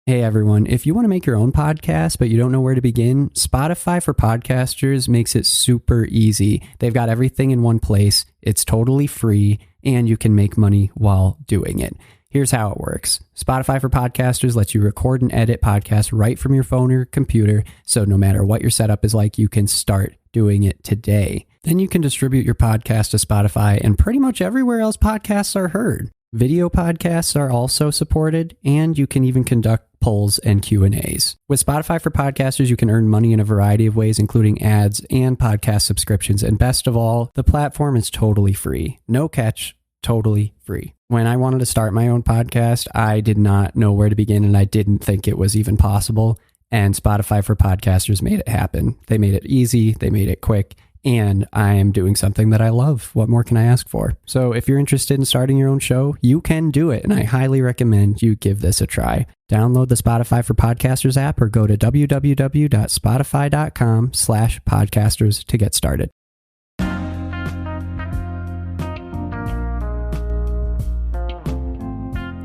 Hey everyone, if you want to make your own podcast but you don't know where to begin, Spotify for Podcasters makes it super easy. They've got everything in one place, it's totally free, and you can make money while doing it. Here's how it works. Spotify for Podcasters lets you record and edit podcasts right from your phone or computer, so no matter what your setup is like, you can start doing it today. Then you can distribute your podcast to Spotify and pretty much everywhere else podcasts are heard. Video podcasts are also supported, and you can even conduct polls and Q&As. With Spotify for Podcasters, you can earn money in a variety of ways, including ads and podcast subscriptions. And best of all, the platform is totally free. No catch, totally free. When I wanted to start my own podcast, I did not know where to begin, and I didn't think it was even possible. And Spotify for Podcasters made it happen. They made it easy, they made it quick, and I am doing something that I love. What more can I ask for? So if you're interested in starting your own show, you can do it, and I highly recommend you give this a try. Download the Spotify for Podcasters app or go to www.spotify.com/podcasters to get started.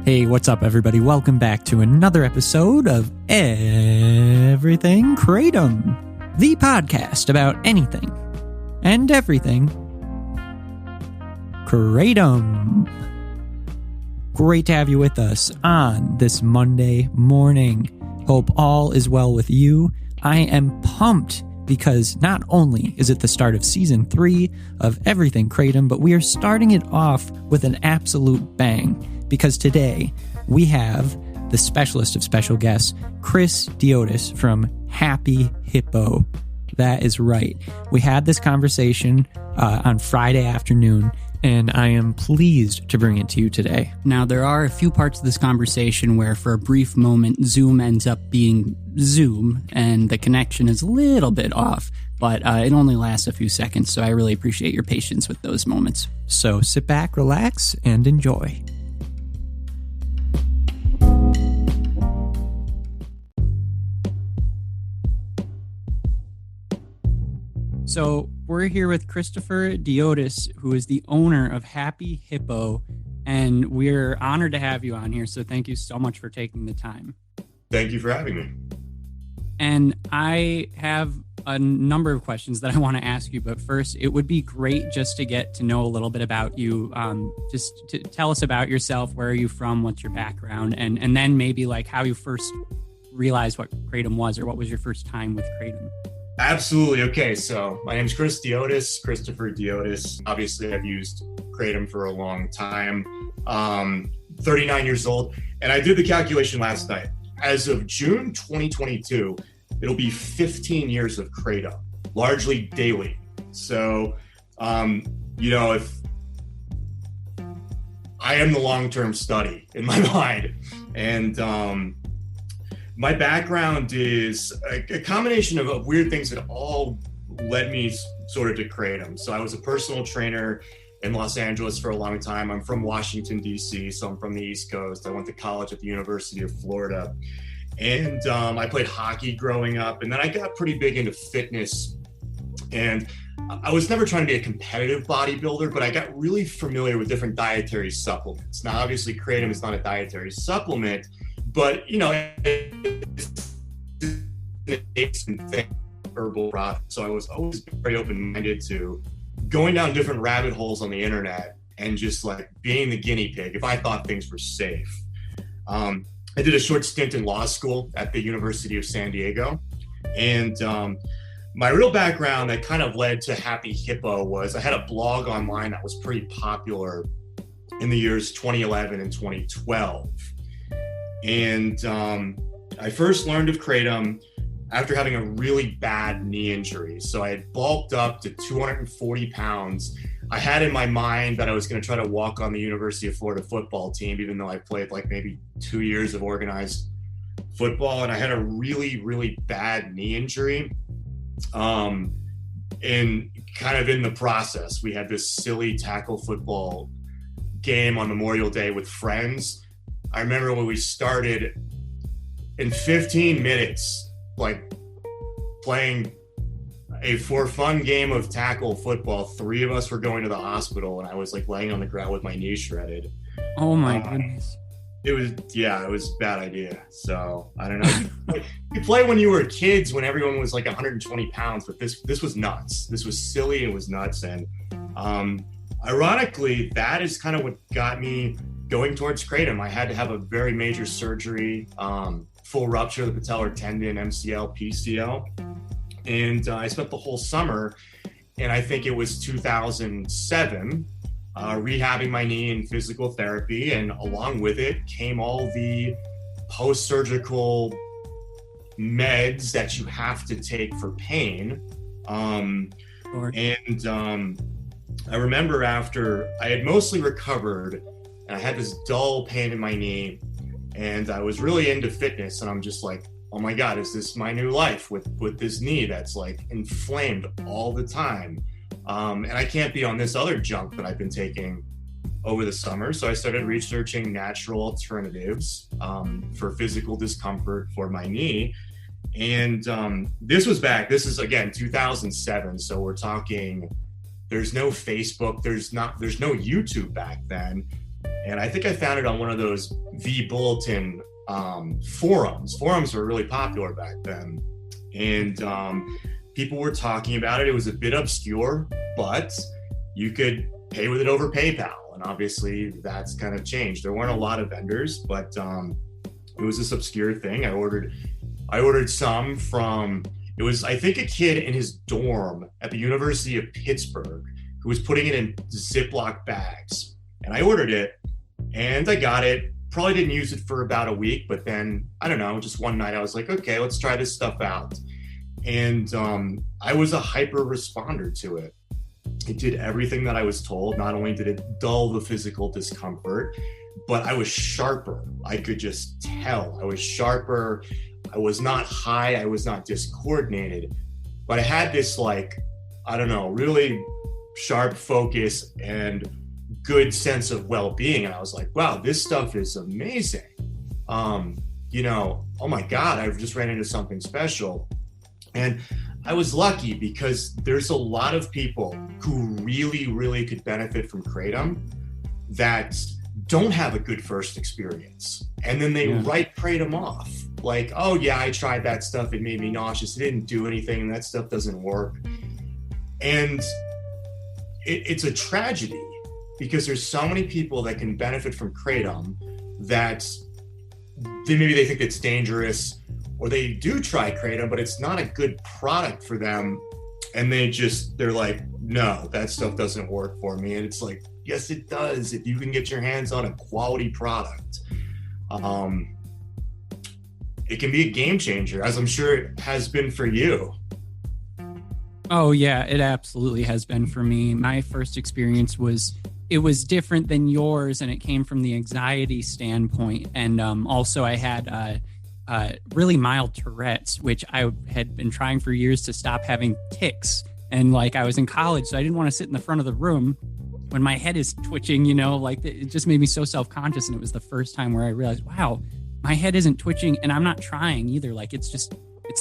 Hey, what's up, everybody? Welcome back to another episode of Everything Kratom, the podcast about anything and everything Kratom. Great to have you with us on this Monday morning. Hope all is well with you. I am pumped because not only is it the start of season 3 of Everything Kratom, but we are starting it off with an absolute bang. Because today we have the specialist of special guests, Chris Diotis from Happy Hippo. That is right. We had this conversation on Friday afternoon, and I am pleased to bring it to you today. Now, there are a few parts of this conversation where for a brief moment, Zoom ends up being Zoom, and the connection is a little bit off, but it only lasts a few seconds, so I really appreciate your patience with those moments. So sit back, relax, and enjoy. So we're here with Christopher Diotis, who is the owner of Happy Hippo, and we're honored to have you on here. So thank you so much for taking the time. Thank you for having me. And I have a number of questions that I want to ask you, but first, it would be great just to get to know a little bit about you. Just to tell us about yourself. Where are you from? What's your background? And then maybe like how you first realized what Kratom was, or what was your first time with Kratom? Absolutely. Okay, so my name's Chris Diotis, Christopher Diotis. Obviously, I've used Kratom for a long time. 39 years old, and I did the calculation last night. As of June 2022, it'll be 15 years of Kratom, largely daily. So, if I am the long-term study in my mind, and my background is a combination of weird things that all led me sort of to Kratom. So I was a personal trainer in Los Angeles for a long time. I'm from Washington, D.C., so I'm from the East Coast. I went to college at the University of Florida. And I played hockey growing up. And then I got pretty big into fitness. And I was never trying to be a competitive bodybuilder, but I got really familiar with different dietary supplements. Now, obviously, Kratom is not a dietary supplement, but, it's herbal products. So I was always very open-minded to going down different rabbit holes on the internet and just like being the guinea pig if I thought things were safe. I did a short stint in law school at the University of San Diego. And my real background that kind of led to Happy Hippo was I had a blog online that was pretty popular in the years 2011 and 2012. And I first learned of Kratom after having a really bad knee injury. So I had bulked up to 240 pounds. I had in my mind that I was going to try to walk on the University of Florida football team, even though I played like maybe 2 years of organized football. And I had a really, really bad knee injury. And kind of in the process, we had this silly tackle football game on Memorial Day with friends. I remember when we started, in 15 minutes, like playing a for fun game of tackle football, 3 of us were going to the hospital, and I was like laying on the ground with my knee shredded. Oh my goodness. it was a bad idea. So I don't know. You play when you were kids, when everyone was like 120 pounds, but this was nuts. This was silly. It was nuts. And ironically, that is kind of what got me going towards Kratom. I had to have a very major surgery, full rupture of the patellar tendon, MCL, PCL. And I spent the whole summer, and I think it was 2007, rehabbing my knee in physical therapy. And along with it came all the post-surgical meds that you have to take for pain. Sure. And I remember after I had mostly recovered, and I had this dull pain in my knee, and I was really into fitness, and I'm just like, oh my God, is this my new life with this knee that's like inflamed all the time? And I can't be on this other junk that I've been taking over the summer. So I started researching natural alternatives for physical discomfort for my knee. And this is again 2007. So we're talking, there's no Facebook, there's no YouTube back then. And I think I found it on one of those V-Bulletin forums. Forums were really popular back then. And people were talking about it. It was a bit obscure, but you could pay with it over PayPal. And obviously that's kind of changed. There weren't a lot of vendors, but it was this obscure thing. I ordered some from, it was, I think, a kid in his dorm at the University of Pittsburgh who was putting it in Ziploc bags. And I ordered it and I got it. Probably didn't use it for about a week, but then, I don't know, just one night I was like, okay, let's try this stuff out. And I was a hyper responder to it. It did everything that I was told. Not only did it dull the physical discomfort, but I was sharper. I could just tell I was sharper. I was not high. I was not discoordinated, but I had this like, I don't know, really sharp focus and good sense of well-being. And I was like, wow, this stuff is amazing. Oh my God, I've just ran into something special. And I was lucky because there's a lot of people who really, really could benefit from Kratom that don't have a good first experience. And then they write Kratom off. Like, oh yeah, I tried that stuff. It made me nauseous. It didn't do anything. That stuff doesn't work. And it's a tragedy because there's so many people that can benefit from Kratom that maybe they think it's dangerous, or they do try Kratom, but it's not a good product for them. And they're like, no, that stuff doesn't work for me. And it's like, yes, it does. If you can get your hands on a quality product, it can be a game changer, as I'm sure it has been for you. Oh yeah, it absolutely has been for me. My first experience was different than yours, and it came from the anxiety standpoint. And also I had really mild Tourette's, which I had been trying for years to stop having tics. And like I was in college, so I didn't want to sit in the front of the room when my head is twitching, like it just made me so self-conscious. And it was the first time where I realized, wow, my head isn't twitching and I'm not trying either. Like it's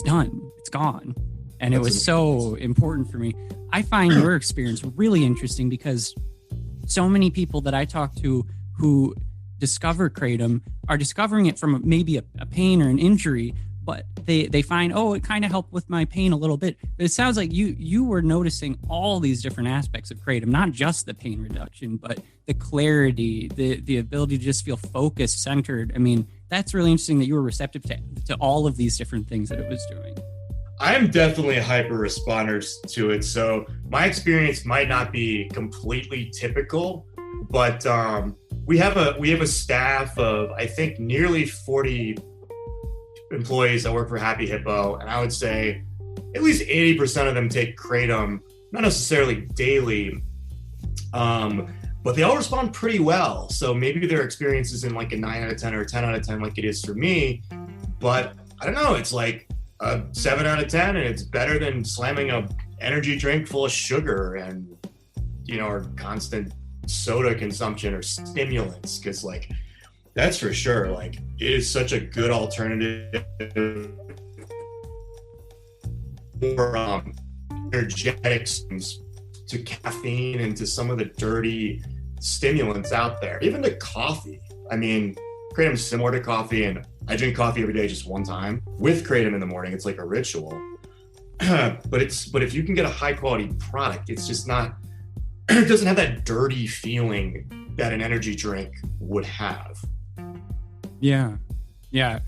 done, it's gone. And it was so important for me. I find your experience really interesting because so many people that I talk to who discover Kratom are discovering it from maybe a pain or an injury, but they find, oh, it kind of helped with my pain a little bit. But it sounds like you were noticing all these different aspects of Kratom, not just the pain reduction, but the clarity, the ability to just feel focused, centered. I mean, that's really interesting that you were receptive to all of these different things that it was doing. I am definitely a hyper responder to it. So my experience might not be completely typical, but we have a staff of, I think, nearly 40 employees that work for Happy Hippo. And I would say at least 80% of them take Kratom, not necessarily daily, but they all respond pretty well. So maybe their experience isn't like a 9 out of 10 or a 10 out of 10 like it is for me. But I don't know, it's like a 7 out of 10, and it's better than slamming a energy drink full of sugar and, or constant soda consumption or stimulants. Because like, that's for sure. Like, it is such a good alternative for energetics to caffeine and to some of the dirty stimulants out there, even to coffee. I mean, Kratom's similar to coffee, and I drink coffee every day just one time with Kratom in the morning. It's like a ritual. But if you can get a high quality product, it's just not, it doesn't have that dirty feeling that an energy drink would have. Yeah,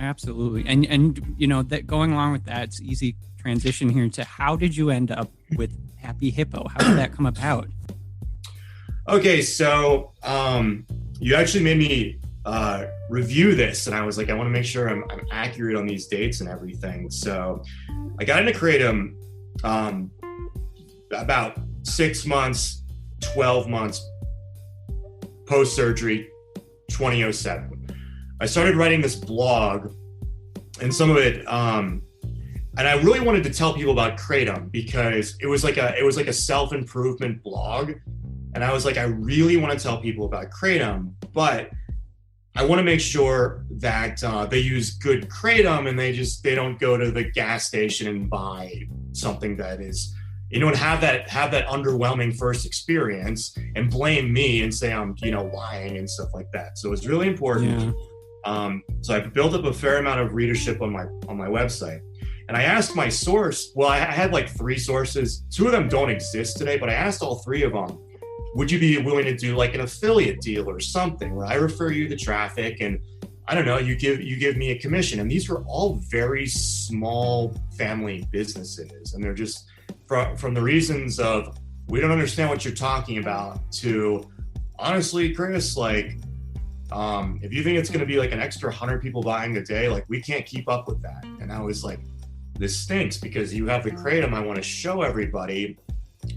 absolutely. And you know, that going along with that, it's easy transition here to how did you end up with Happy Hippo? How did that come about? Okay, so you actually made me review this, and I was like, I want to make sure I'm accurate on these dates and everything. So I got into Kratom about 6 months, 12 months post-surgery, 2007. I started writing this blog, and some of it, and I really wanted to tell people about Kratom because it was like a self-improvement blog. And I was like, I really want to tell people about Kratom, but I want to make sure that they use good Kratom and they don't go to the gas station and buy something that is, you know, and have that underwhelming first experience and blame me and say I'm, you know, lying and stuff like that. So it's really important. Yeah. So I built up a fair amount of readership on my website. And I asked my source, well, I had like 3 sources. 2 of them don't exist today, but I asked all 3 of them, would you be willing to do like an affiliate deal or something where I refer you the traffic and I don't know, you give me a commission? And these were all very small family businesses. And they're just from the reasons of, we don't understand what you're talking about, to honestly, Chris, like, if you think it's going to be like an extra 100 people buying a day, like we can't keep up with that. And I was like, this stinks because you have the Kratom I want to show everybody,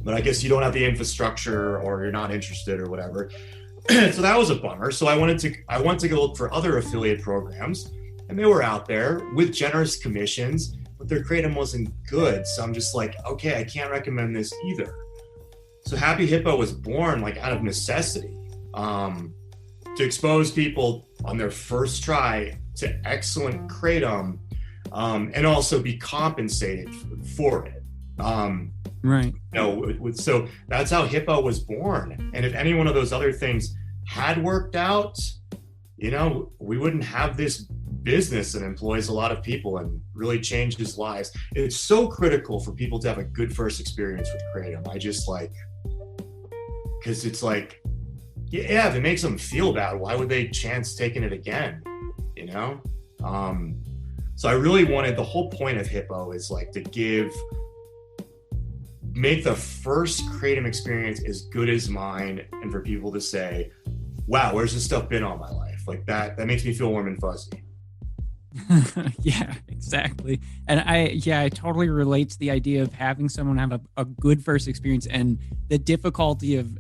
but I guess you don't have the infrastructure or you're not interested or whatever. So that was a bummer. So I wanted to go look for other affiliate programs, and they were out there with generous commissions, but their Kratom wasn't good. So I'm just like, okay, I can't recommend this either. So Happy Hippo was born like out of necessity, to expose people on their first try to excellent Kratom, and also be compensated for it. Right. You know, so that's how Hippo was born. And if any one of those other things had worked out, you know, we wouldn't have this business that employs a lot of people and really changes lives. It's so critical for people to have a good first experience with Kratom. I just like, because it's like, yeah, if it makes them feel bad, why would they chance taking it again? You know? So I really wanted, the whole point of Hippo is like to make the first Kratom experience as good as mine, and for people to say, wow, where's this stuff been all my life? Like that makes me feel warm and fuzzy. Yeah, exactly. And I totally relate to the idea of having someone have a good first experience and the difficulty of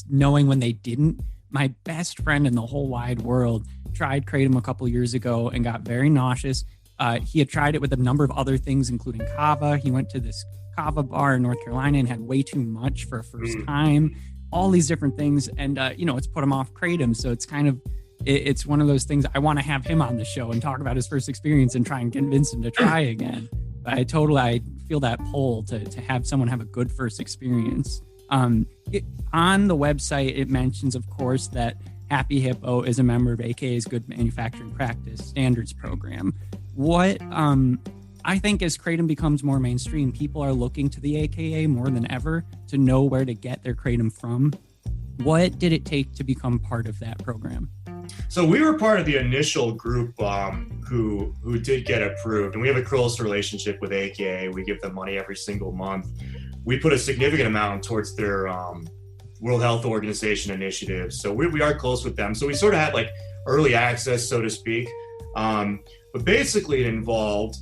knowing when they didn't. My best friend in the whole wide world tried Kratom a couple years ago and got very nauseous. He had tried it with a number of other things, including kava. He went to this kava bar in North Carolina and had way too much for a first time, all these different things. And, it's put him off Kratom. So it's kind of, it's one of those things. I want to have him on the show and talk about his first experience and try and convince him to try again. But I feel that pull to have someone have a good first experience. On the website, it mentions, of course, that Happy Hippo is a member of AKA's Good Manufacturing Practice Standards Program. What I think as Kratom becomes more mainstream, people are looking to the AKA more than ever to know where to get their Kratom from. What did it take to become part of that program? So we were part of the initial group who did get approved, and we have a close relationship with AKA. We give them money every single month. We put a significant amount towards their World Health Organization initiatives. So we are close with them. So we sort of had like early access, so to speak. But basically it involved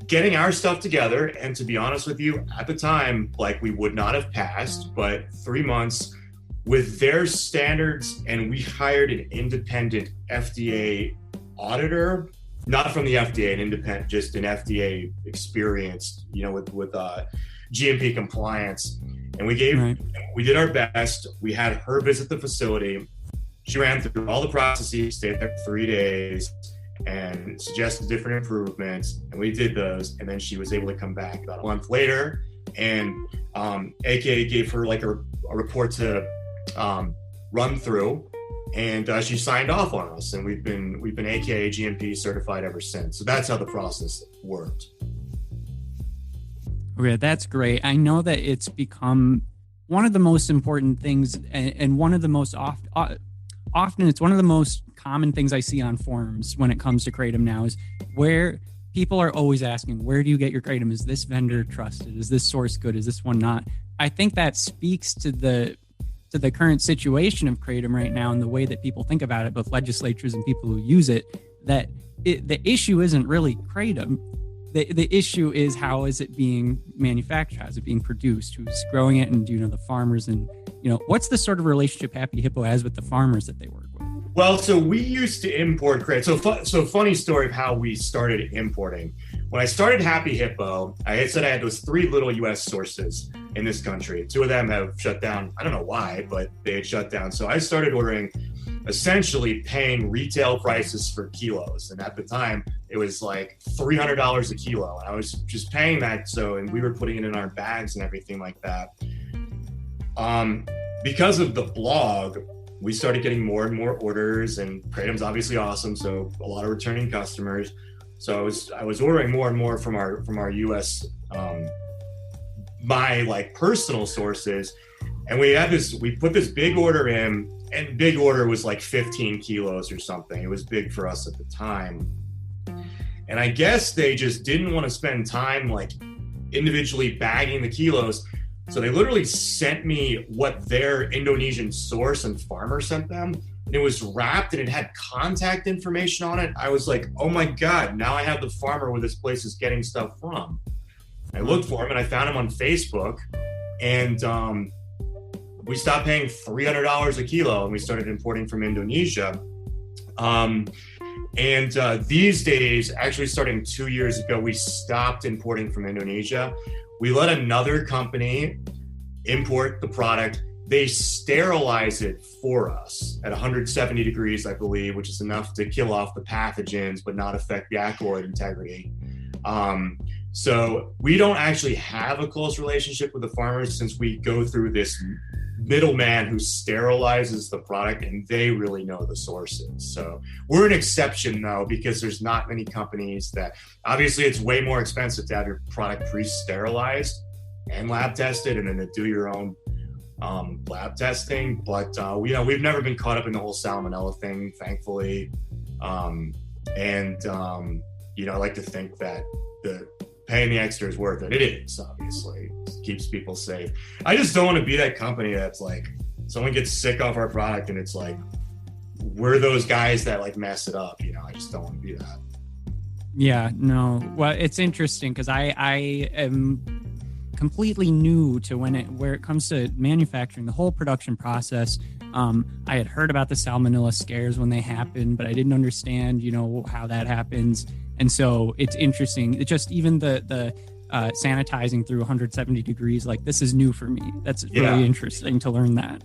getting our stuff together. And to be honest with you, at the time, like we would not have passed, but 3 months with their standards. And we hired an independent FDA auditor, not from the FDA, an independent, just an FDA experienced, with GMP compliance. And we did our best. We had her visit the facility. She ran through all the processes, stayed there for 3 days, and suggested different improvements. And we did those. And then she was able to come back about a month later. And AKA gave her like a report to run through. And she signed off on us, and we've been AKA GMP certified ever since. So that's how the process worked. Okay, that's great. I know that it's become one of the most important things, and one of the most often it's one of the most common things I see on forums when it comes to Kratom now, is where people are always asking, where do you get your Kratom? Is this vendor trusted? Is this source good? Is this one not? I think that speaks to the current situation of Kratom right now and the way that people think about it, both legislatures and people who use it, that the issue isn't really Kratom. The issue is, how is it being manufactured? How is it being produced? Who's growing it? And do you know the farmers? And, what's the sort of relationship Happy Hippo has with the farmers that they work with? Well, so we used to import Kratom. So funny story of how we started importing. When I started Happy Hippo, I had said I had those 3 little U.S. sources in this country. 2 of them have shut down. I don't know why, but they had shut down. So I started ordering, essentially paying retail prices for kilos. And at the time, it was like $300 a kilo. And I was just paying that. And we were putting it in our bags and everything like that. Because of the blog, we started getting more and more orders, and Kratom's obviously awesome. So a lot of returning customers. So I was ordering more and more from our US, my like personal sources. And we put this big order in, and big order was like 15 kilos or something. It was big for us at the time. And I guess they just didn't want to spend time like individually bagging the kilos. So they literally sent me what their Indonesian source and farmer sent them. And it was wrapped and it had contact information on it. I was like, oh my God, now I have the farmer where this place is getting stuff from. I looked for him and I found him on Facebook, and we stopped paying $300 a kilo and we started importing from Indonesia. These days, actually starting 2 years ago, we stopped importing from Indonesia. We let another company import the product. They sterilize it for us at 170 degrees, I believe, which is enough to kill off the pathogens, but not affect the alkaloid integrity. So we don't actually have a close relationship with the farmers, since we go through this middleman who sterilizes the product, and they really know the sources. So we're an exception though, because there's not many companies that, obviously it's way more expensive to have your product pre-sterilized and lab tested, and then to do your own lab testing. But we've never been caught up in the whole salmonella thing, thankfully. I like to think that the paying the extra is worth it. It is, obviously. It keeps people safe. I just don't want to be that company that's like, someone gets sick off our product and it's like, we're those guys that like mess it up. I just don't want to be that. Yeah, no. Well, it's interesting because I am completely new to where it comes to manufacturing, the whole production process. I had heard about the salmonella scares when they happened, but I didn't understand, how that happens. And so it's interesting. It just, even the sanitizing through 170 degrees, like, this is new for me. That's really interesting to learn that.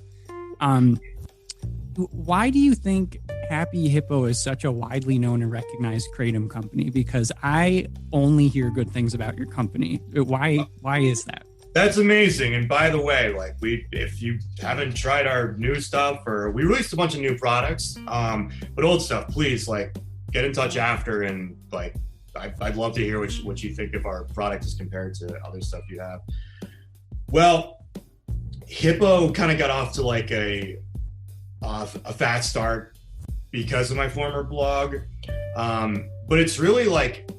Why do you think Happy Hippo is such a widely known and recognized Kratom company? Because I only hear good things about your company. Why is that? That's amazing. And by the way, like, if you haven't tried our new stuff, or we released a bunch of new products, but old stuff, please, like, get in touch after, and like, I'd love to hear what you think of our product as compared to other stuff you have. Well, Hippo kind of got off to like a fast start because of my former blog, but it's really like,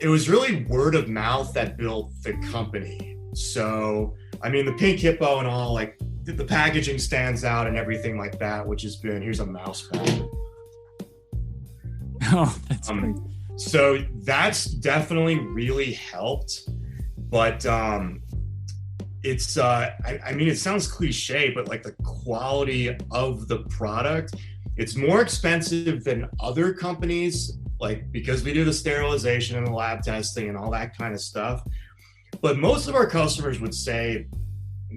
it was really word of mouth that built the company. So, I mean, the pink hippo and all, like, the packaging stands out and everything like that, which has been, here's a mouse pad. Oh, that's great. So that's definitely really helped, but it's I mean, it sounds cliche, but like, the quality of the product, it's more expensive than other companies, like, because we do the sterilization and the lab testing and all that kind of stuff. But most of our customers would say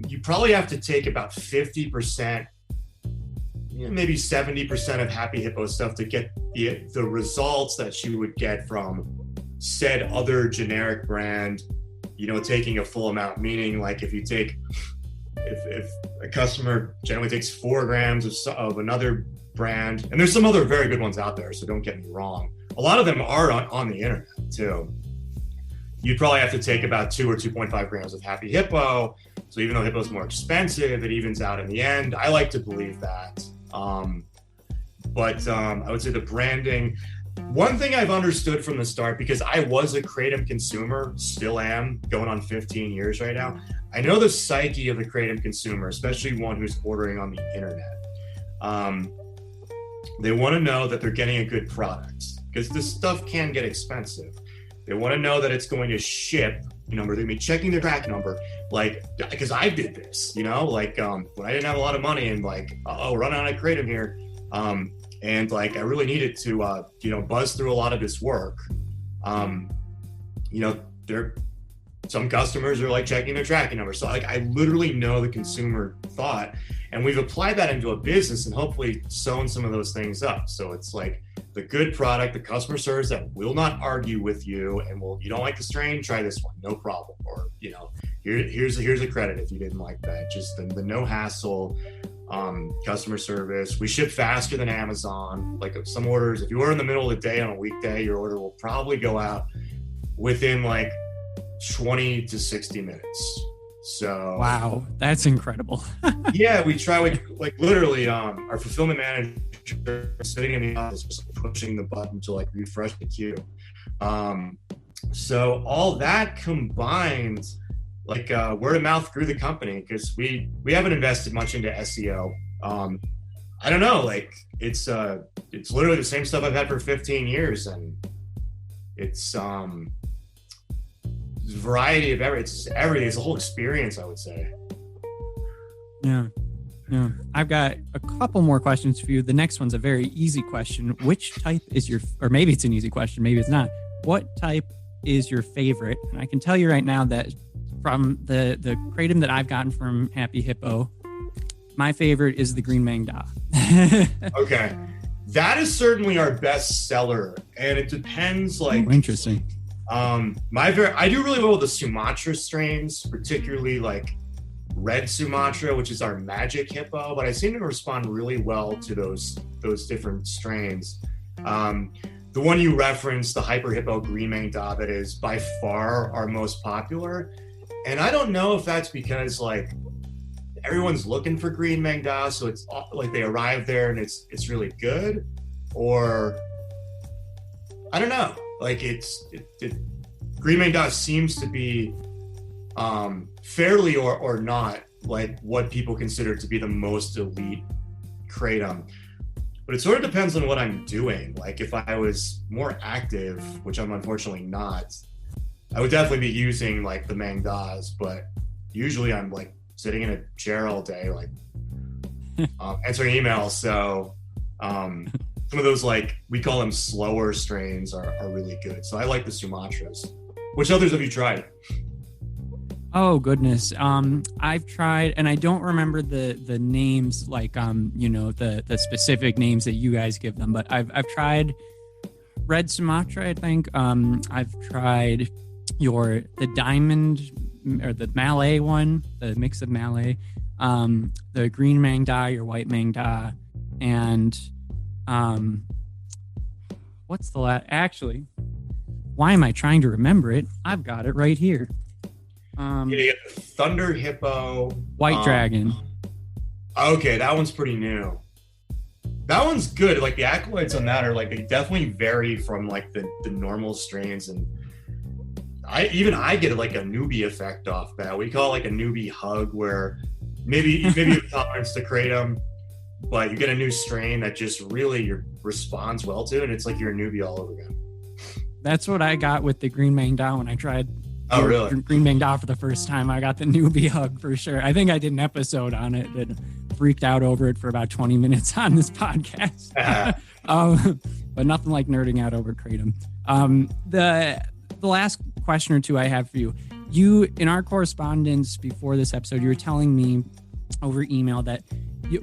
you probably have to take about 50%, maybe 70% of Happy Hippo stuff to get the results that you would get from said other generic brand, taking a full amount. Meaning, like, if a customer generally takes 4 grams of another brand, and there's some other very good ones out there, so don't get me wrong. A lot of them are on the internet too. You'd probably have to take about 2 or 2.5 grams of Happy Hippo. So even though Hippo's more expensive, it evens out in the end. I like to believe that. But I would say the branding, one thing I've understood from the start, because I was a Kratom consumer, still am, going on 15 years right now. I know the psyche of the Kratom consumer, especially one who's ordering on the internet. They want to know that they're getting a good product, because this stuff can get expensive. They want to know that it's going to ship, they're going to be checking their track number, like, because I did this, like when I didn't have a lot of money and like, run out of Kratom here. And like, I really needed to, buzz through a lot of this work. Some customers are like checking their tracking number. So like, I literally know the consumer thought, and we've applied that into a business and hopefully sewn some of those things up. So it's like the good product, the customer service that will not argue with you and you don't like the strain, try this one, no problem. Or, here's a credit if you didn't like that. Just the no hassle, customer service. We ship faster than Amazon. Like some orders, if you order in the middle of the day on a weekday, your order will probably go out within like 20 to 60 minutes. So wow, that's incredible. Yeah, we try like literally our fulfillment manager sitting in the office just pushing the button to like refresh the queue. So all that combined, like word of mouth grew the company, because we haven't invested much into SEO. I don't know, like it's literally the same stuff I've had for 15 years, and it's variety of everything. It's a whole experience, I would say. Yeah. I've got a couple more questions for you. The next one's a very easy question. Which type is or maybe it's an easy question, maybe it's not. What type is your favorite? And I can tell you right now that from the Kratom that I've gotten from Happy Hippo, my favorite is the Green Mang Da. Okay. That is certainly our best seller, and it depends, like... Oh, interesting. I do really well with the Sumatra strains, particularly like Red Sumatra, which is our magic hippo, but I seem to respond really well to those different strains. The one you referenced, the Hyper Hippo Green Mang Da, that is by far our most popular. And I don't know if that's because like everyone's looking for Green Mang Da, so it's like they arrive there and it's really good, or I don't know. Like Green Mang Da seems to be fairly or not like what people consider to be the most elite Kratom. But it sort of depends on what I'm doing. Like if I was more active, which I'm unfortunately not, I would definitely be using like the Mang Das, but usually I'm like sitting in a chair all day, like answering emails. So some of those, like we call them slower strains, are really good. So I like the Sumatras. Which others have you tried? Oh goodness. I've tried, and I don't remember the names, like the specific names that you guys give them, but I've tried Red Sumatra, I think. I've tried the Diamond, or the Malay one, the mix of Malay, the Green Mang Da, your White Mang Da, and what's the last? Actually, why am I trying to remember it? I've got it right here. You get the Thunder Hippo, White Dragon. Okay, that one's pretty new. That one's good. Like the accolades on that are like, they definitely vary from like the normal strains, and I get like a newbie effect off that. We call it like a newbie hug, where maybe you have tolerance to Kratom, but you get a new strain that just really responds well to, and it's like you're a newbie all over again. That's what I got with the Green Mang Da when I tried. Oh, really? Green Mang Da for the first time. I got the newbie hug for sure. I think I did an episode on it that freaked out over it for about 20 minutes on this podcast. But nothing like nerding out over Kratom. The last question or two I have for you. You, in our correspondence before this episode, you were telling me over email that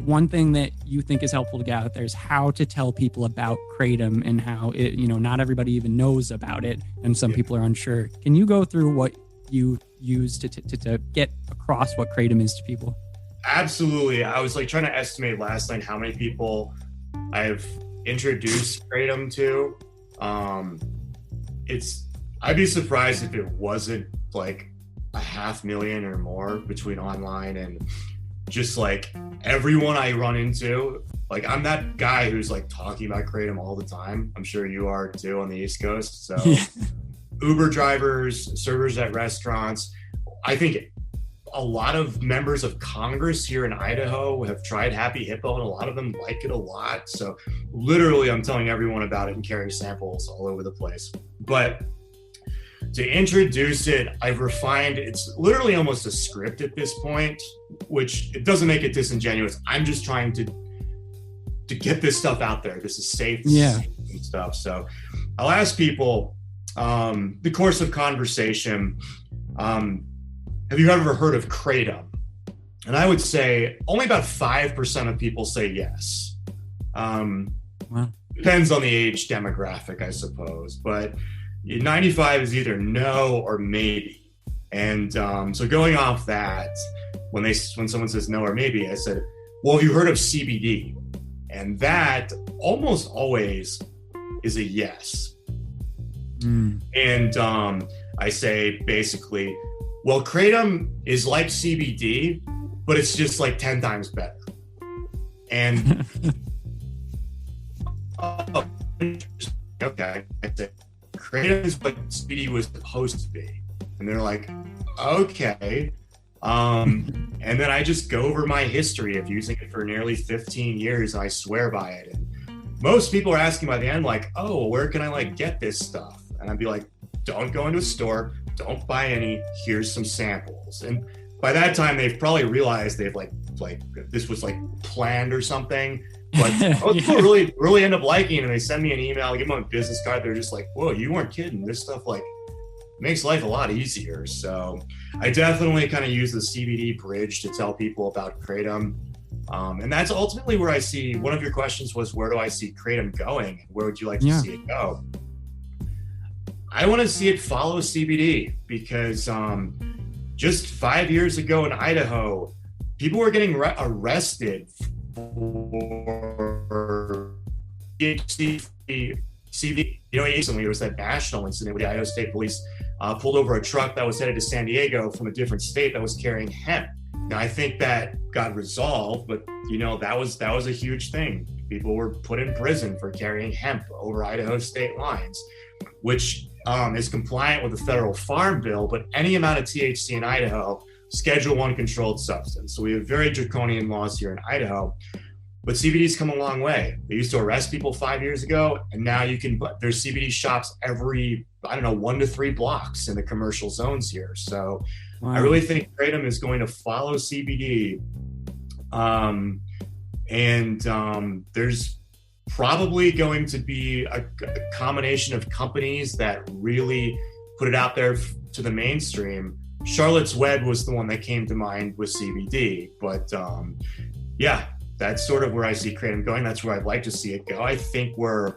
one thing that you think is helpful to get out there is how to tell people about Kratom, and how it, not everybody even knows about it, and some people are unsure. Can you go through what you use to get across what Kratom is to people? Absolutely. I was like trying to estimate last night how many people I've introduced Kratom to. I'd be surprised if it wasn't like 500,000 or more between online and just like everyone I run into. Like I'm that guy who's like talking about Kratom all the time. I'm sure you are too on the East Coast. So Uber drivers, servers at restaurants. I think a lot of members of Congress here in Idaho have tried Happy Hippo, and a lot of them like it a lot. So literally I'm telling everyone about it and carrying samples all over the place. But to introduce it, I've refined, it's literally almost a script at this point, which it doesn't make it disingenuous. I'm just trying to get this stuff out there. This is safe and stuff. So I'll ask people, the course of conversation, have you ever heard of Kratom? And I would say only about 5% of people say yes. Wow. Depends on the age demographic, I suppose, but 95 is either no or maybe. And so going off that, when someone says no or maybe, I said, well, have you heard of CBD? And that almost always is a yes. And I say basically, well, Kratom is like CBD, but it's just like 10 times better. And okay, I say, Kratom is what CBD was supposed to be. And they're like, okay. And then I just go over my history of using it for nearly 15 years. And I swear by it. And most people are asking by the end, like, oh, where can I like get this stuff? And I'd be like, don't go into a store, don't buy any, here's some samples. And by that time, they've probably realized they've like this was like planned or something. But people really end up liking it, and they send me an email, I give them a business card. They're just like, whoa, you weren't kidding. This stuff like makes life a lot easier. So I definitely kind of use the CBD bridge to tell people about Kratom. And that's ultimately where I see, one of your questions was, where do I see Kratom going? Where would you like to see it go? I want to see it follow CBD because just 5 years ago in Idaho, people were getting arrested for CBD. Recently there was that national incident where the Idaho State Police pulled over a truck that was headed to San Diego from a different state that was carrying hemp. Now I think that got resolved, but that was a huge thing. People were put in prison for carrying hemp over Idaho state lines, which is compliant with the federal farm bill, but any amount of THC in Idaho, Schedule I controlled substance. So we have very draconian laws here in Idaho, but CBD's come a long way. They used to arrest people 5 years ago, and now there's CBD shops every, 1 to 3 blocks in the commercial zones here. So wow. I really think Kratom is going to follow CBD. There's probably going to be a combination of companies that really put it out there to the mainstream. Charlotte's Web was the one that came to mind with CBD, but that's sort of where I see Kratom going. That's where I'd like to see it go. I think we're,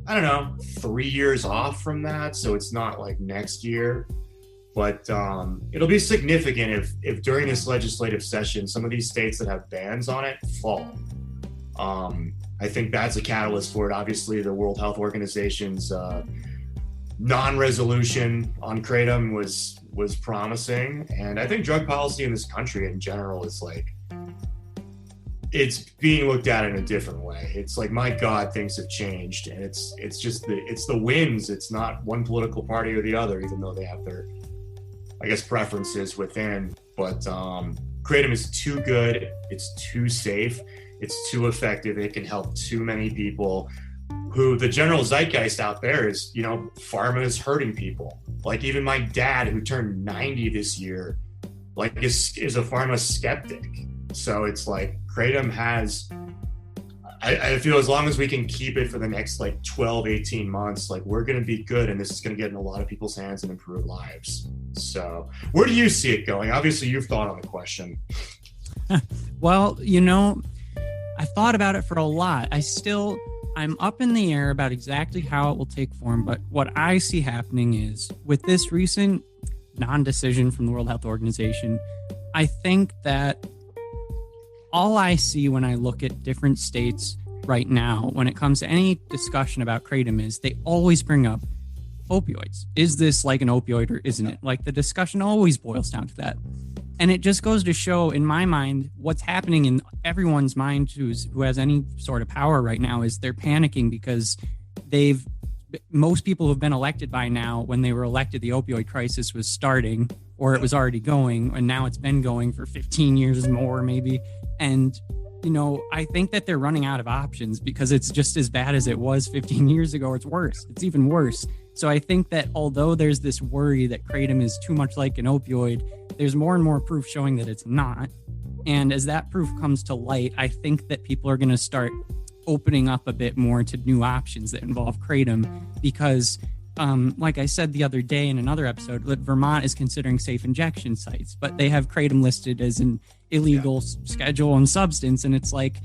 3 years off from that, so it's not like next year, but it'll be significant if during this legislative session, some of these states that have bans on it fall. I think that's a catalyst for it. Obviously, the World Health Organization's non-resolution on Kratom was promising, and I think drug policy in this country in general is like, it's being looked at in a different way. It's like, my God, things have changed, and it's just the winds. It's not one political party or the other, even though they have their, preferences within. But Kratom is too good. It's too safe. It's too effective. It can help too many people. Who the general zeitgeist out there is, pharma is hurting people. Like even my dad, who turned 90 this year, is a pharma skeptic. So it's like Kratom has, I feel as long as we can keep it for the next 12, 18 months, we're going to be good, and this is going to get in a lot of people's hands and improve lives. So where do you see it going? Obviously you've thought on the question. Well, I thought about it for a lot. I'm up in the air about exactly how it will take form, but what I see happening is with this recent non-decision from the World Health Organization, I think that all I see when I look at different states right now when it comes to any discussion about kratom is they always bring up opioids. Is this like an opioid or isn't it? Like the discussion always boils down to that. And it just goes to show, in my mind, what's happening in everyone's mind who has any sort of power right now is they're panicking because most people who've been elected by now, when they were elected, the opioid crisis was starting or it was already going, and now it's been going for 15 years more maybe. And, I think that they're running out of options because it's just as bad as it was 15 years ago, or it's worse. It's even worse. So I think that although there's this worry that kratom is too much like an opioid, there's more and more proof showing that it's not. And as that proof comes to light, I think that people are going to start opening up a bit more to new options that involve kratom because, like I said the other day in another episode, that Vermont is considering safe injection sites, but they have kratom listed as an illegal schedule and substance. And it's like,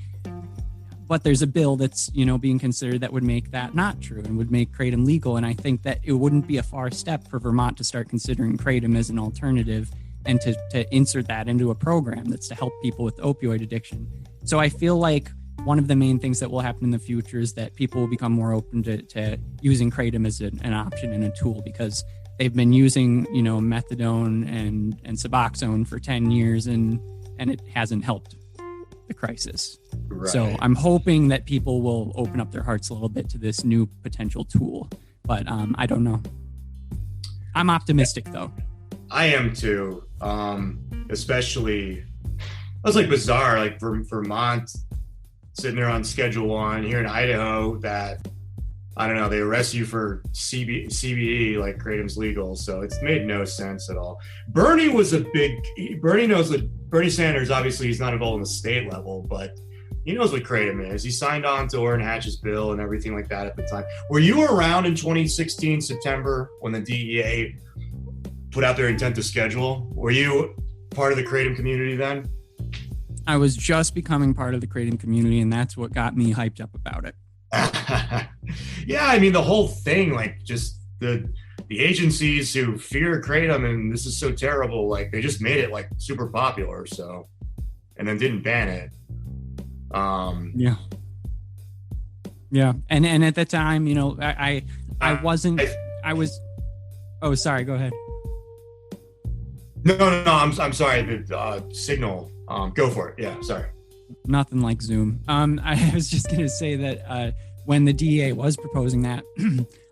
but there's a bill that's, being considered that would make that not true and would make kratom legal. And I think that it wouldn't be a far step for Vermont to start considering kratom as an alternative and to insert that into a program that's to help people with opioid addiction. So I feel like one of the main things that will happen in the future is that people will become more open to using kratom as an option and a tool because they've been using, methadone and Suboxone for 10 years and it hasn't helped the crisis. Right. So I'm hoping that people will open up their hearts a little bit to this new potential tool, but I don't know. I'm optimistic though. I am too. Especially, that's like bizarre, like Vermont sitting there on Schedule 1 here in Idaho that, I don't know, they arrest you for CBD, like kratom's legal. So it's made no sense at all. Bernie knows that Bernie Sanders, obviously he's not involved in the state level, but he knows what kratom is. He signed on to Orrin Hatch's bill and everything like that at the time. Were you around in 2016, September, when the DEA put out their intent to schedule? Were you part of the kratom community then? I was just becoming part of the kratom community, and that's what got me hyped up about it. Yeah, I mean, the whole thing, like just the agencies who fear kratom and this is so terrible, like they just made it like super popular, so, and then didn't ban it. Yeah. And at the time, I was, oh, sorry, go ahead. No, I'm sorry. The signal. Go for it. Yeah, sorry. Nothing like Zoom. I was just going to say that when the DEA was proposing that,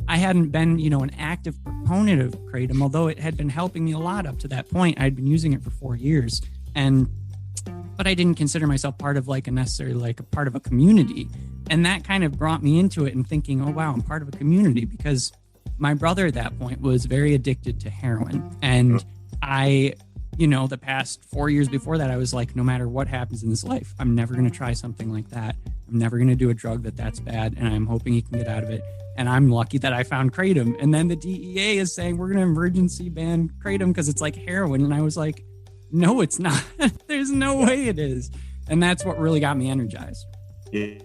I hadn't been, an active proponent of kratom, although it had been helping me a lot up to that point. I'd been using it for 4 years, but I didn't consider myself part of a part of a community. And that kind of brought me into it and thinking, oh, wow, I'm part of a community, because my brother at that point was very addicted to heroin. And I, the past 4 years before that, I was like, no matter what happens in this life, I'm never going to try something like that. I'm never going to do a drug that's bad. And I'm hoping he can get out of it. And I'm lucky that I found kratom. And then the DEA is saying, we're going to emergency ban kratom because it's like heroin. And I was like, no, it's not. There's no way it is. And that's what really got me energized. Yeah.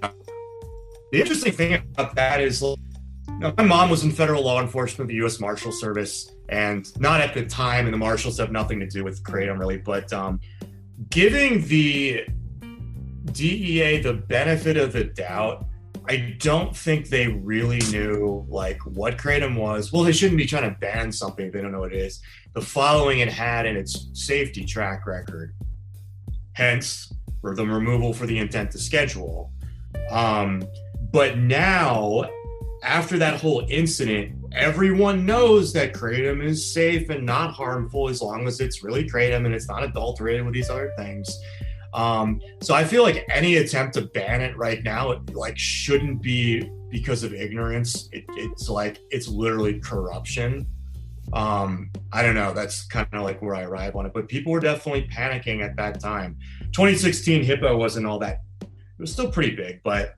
The interesting thing about that is, my mom was in federal law enforcement, the U.S. Marshal Service, and not at the time, and the Marshals have nothing to do with kratom really, but giving the DEA the benefit of the doubt, I don't think they really knew what kratom was. Well, they shouldn't be trying to ban something if they don't know what it is. The following it had in its safety track record, hence for the removal for the intent to schedule. But now, after that whole incident, everyone knows that kratom is safe and not harmful as long as it's really kratom and it's not adulterated with these other things. So I feel like any attempt to ban it right now, it shouldn't be because of ignorance. It's literally corruption. I don't know. That's kind of where I arrive on it. But people were definitely panicking at that time. 2016 Hippo wasn't all that. It was still pretty big, but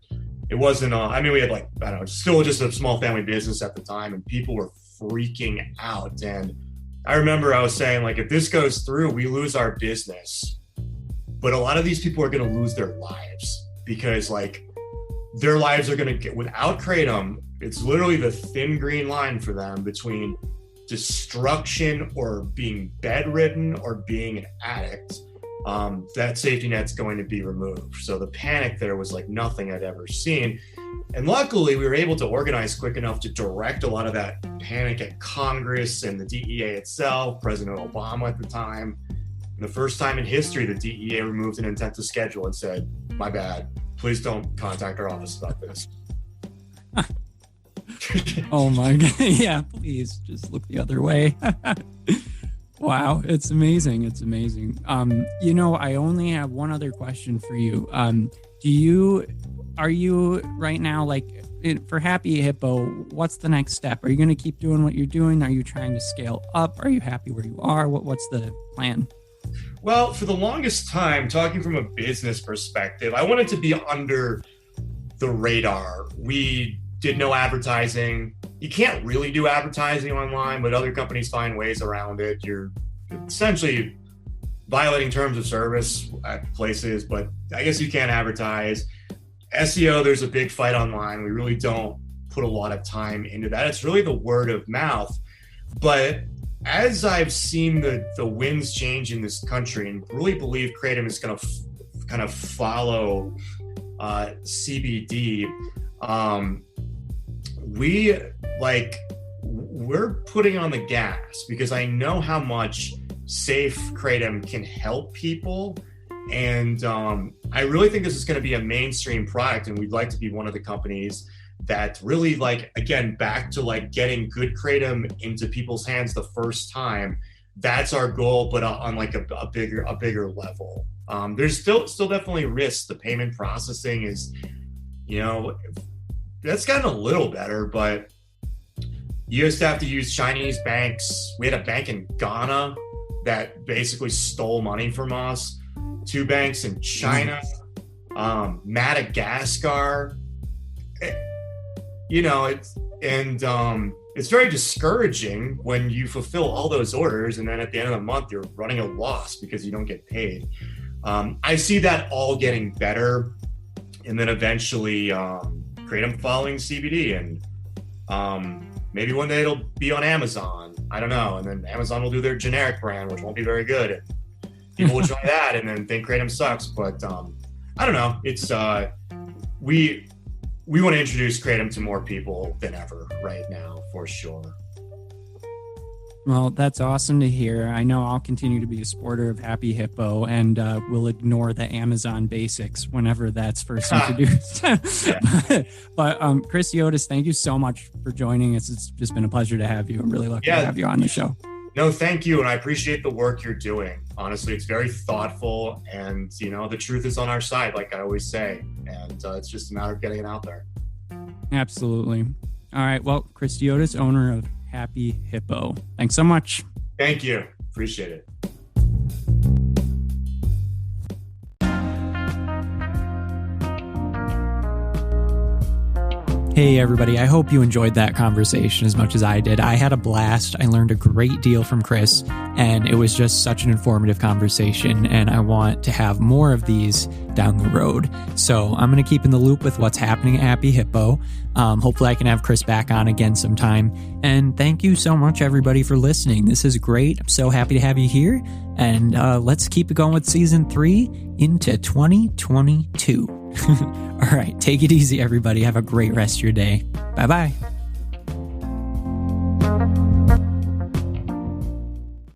it wasn't. We had still just a small family business at the time, and people were freaking out. And I remember I was saying, if this goes through, we lose our business. But a lot of these people are going to lose their lives because their lives are going to get, without kratom, it's literally the thin green line for them between destruction or being bedridden or being an addict. that safety net's going to be removed. So the panic there was like nothing I'd ever seen. And luckily, we were able to organize quick enough to direct a lot of that panic at Congress and the DEA itself, President Obama at the time. And the first time in history, the DEA removed an intent to schedule and said, "My bad, please don't contact our office about this." Oh my God. Yeah, please just look the other way. Wow, it's amazing. It's amazing. I only have one other question for you. Are you right now, for Happy Hippo, what's the next step? Are you going to keep doing what you're doing? Are you trying to scale up? Are you happy where you are? What's the plan? Well, for the longest time, talking from a business perspective, I wanted to be under the radar. We did no advertising. You can't really do advertising online, but other companies find ways around it. You're essentially violating terms of service at places, but I guess you can't advertise. SEO, there's a big fight online. We really don't put a lot of time into that. It's really the word of mouth. But as I've seen the winds change in this country and really believe Kratom is going to kind of follow CBD, we're putting on the gas because I know how much safe Kratom can help people. And I really think this is going to be a mainstream product, and we'd like to be one of the companies that really, back to getting good Kratom into people's hands the first time. That's our goal, but on a bigger level. There's still definitely risks. The payment processing is, that's gotten a little better, but you used to have to use Chinese banks. We had a bank in Ghana that basically stole money from us. 2 banks in China, Madagascar. It's very discouraging when you fulfill all those orders and then at the end of the month you're running a loss because you don't get paid. I see that all getting better, and then eventually Kratom following CBD, and maybe one day it'll be on Amazon. I don't know, and then Amazon will do their generic brand, which won't be very good. And people will try that and then think Kratom sucks, but I don't know. It's we want to introduce Kratom to more people than ever right now, for sure. Well, that's awesome to hear. I know I'll continue to be a supporter of Happy Hippo, and we'll ignore the Amazon basics whenever that's first introduced. But Chris Yotis, thank you so much for joining us. It's just been a pleasure to have you. I'm really lucky to have you on the show. No, thank you. And I appreciate the work you're doing. Honestly, it's very thoughtful, and, the truth is on our side, like I always say, and it's just a matter of getting it out there. Absolutely. All right. Well, Chris Yotis, owner of Happy Hippo. Thanks so much. Thank you. Appreciate it. Hey everybody, I hope you enjoyed that conversation as much as I did. I had a blast. I learned a great deal from Chris, and it was just such an informative conversation, and I want to have more of these down the road. So I'm going to keep in the loop with what's happening at Happy Hippo. Hopefully I can have Chris back on again sometime. And thank you so much everybody for listening. This is great. I'm so happy to have you here, and let's keep it going with season 3 into 2022. All right, take it easy, everybody. Have a great rest of your day. Bye-bye.